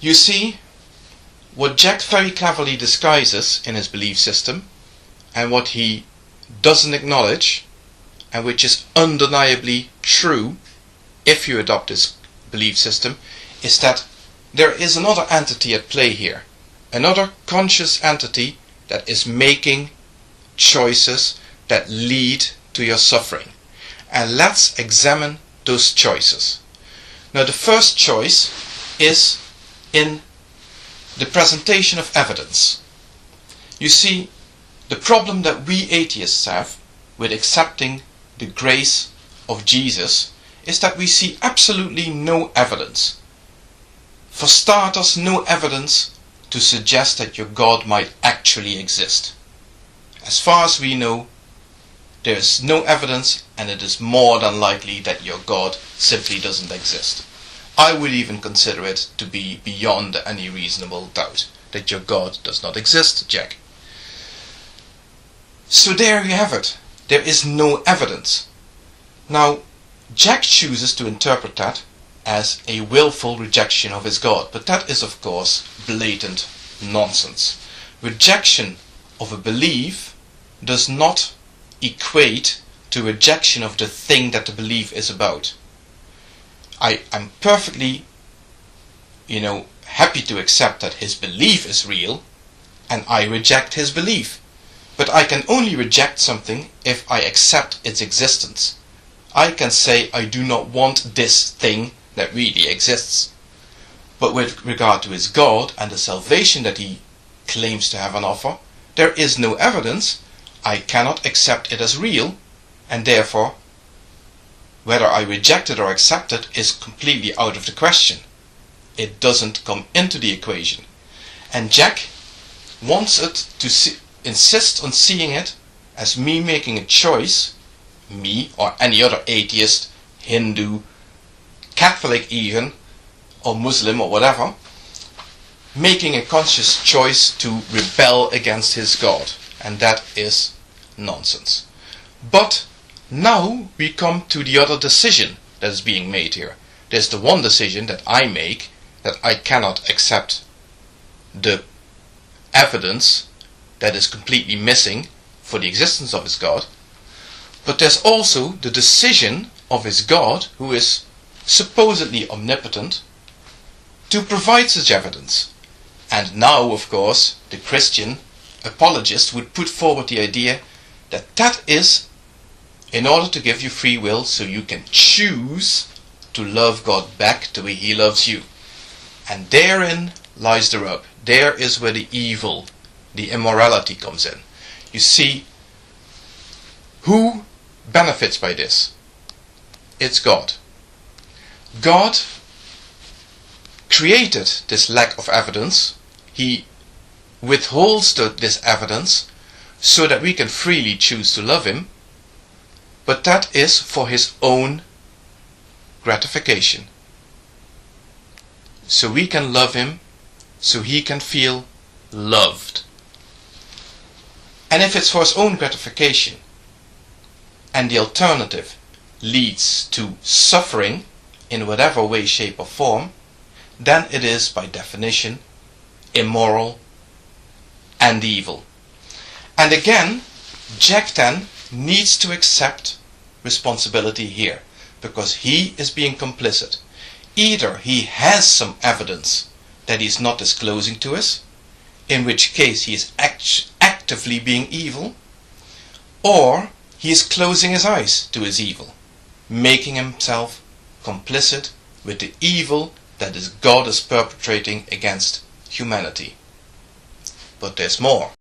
You see, what Jack very cleverly disguises in his belief system, and what he doesn't acknowledge, and which is undeniably true if you adopt his belief system, is that there is another entity at play here, another conscious entity that is making choices that lead to your suffering. And let's examine those choices. Now, the first choice is in the presentation of evidence. You see, the problem that we atheists have with accepting the grace of Jesus is that we see absolutely no evidence. For starters, no evidence to suggest that your God might actually exist. As far as we know, there is no evidence, and it is more than likely that your God simply doesn't exist. I would even consider it to be beyond any reasonable doubt that your God does not exist, Jack. So there you have it. There is no evidence. Now, Jack chooses to interpret that as a willful rejection of his God, but that is, of course, blatant nonsense. Rejection of a belief does not equate to rejection of the thing that the belief is about. I'm perfectly, happy to accept that his belief is real, and I reject his belief. But I can only reject something if I accept its existence. I can say I do not want this thing that really exists. But with regard to his God and the salvation that he claims to have on offer, there is no evidence. I cannot accept it as real, and therefore, whether I reject it or accept it is completely out of the question. It doesn't come into the equation. And Jack wants it to insist on seeing it as me making a choice, me or any other atheist, Hindu, Catholic even, or Muslim or whatever, making a conscious choice to rebel against his God. And that is nonsense. But now we come to the other decision that is being made here. There's the one decision that I make, that I cannot accept the evidence that is completely missing for the existence of his God. But there's also the decision of his God, who is supposedly omnipotent, to provide such evidence. And now, of course, the Christian apologist would put forward the idea that that is in order to give you free will so you can choose to love God back the way he loves you. And therein lies the rub. There is where the evil, the immorality comes in. You see, who benefits by this? It's God. God created this lack of evidence. He withholds this evidence so that we can freely choose to love him, but that is for his own gratification. So we can love him, so he can feel loved. And if it's for his own gratification, and the alternative leads to suffering in whatever way, shape or form, then it is by definition immoral and evil. And again, Jack then needs to accept responsibility here, because he is being complicit. Either he has some evidence that he's not disclosing to us, in which case he is actively being evil, or he is closing his eyes to his evil, making himself complicit with the evil that God is perpetrating against humanity. But there's more.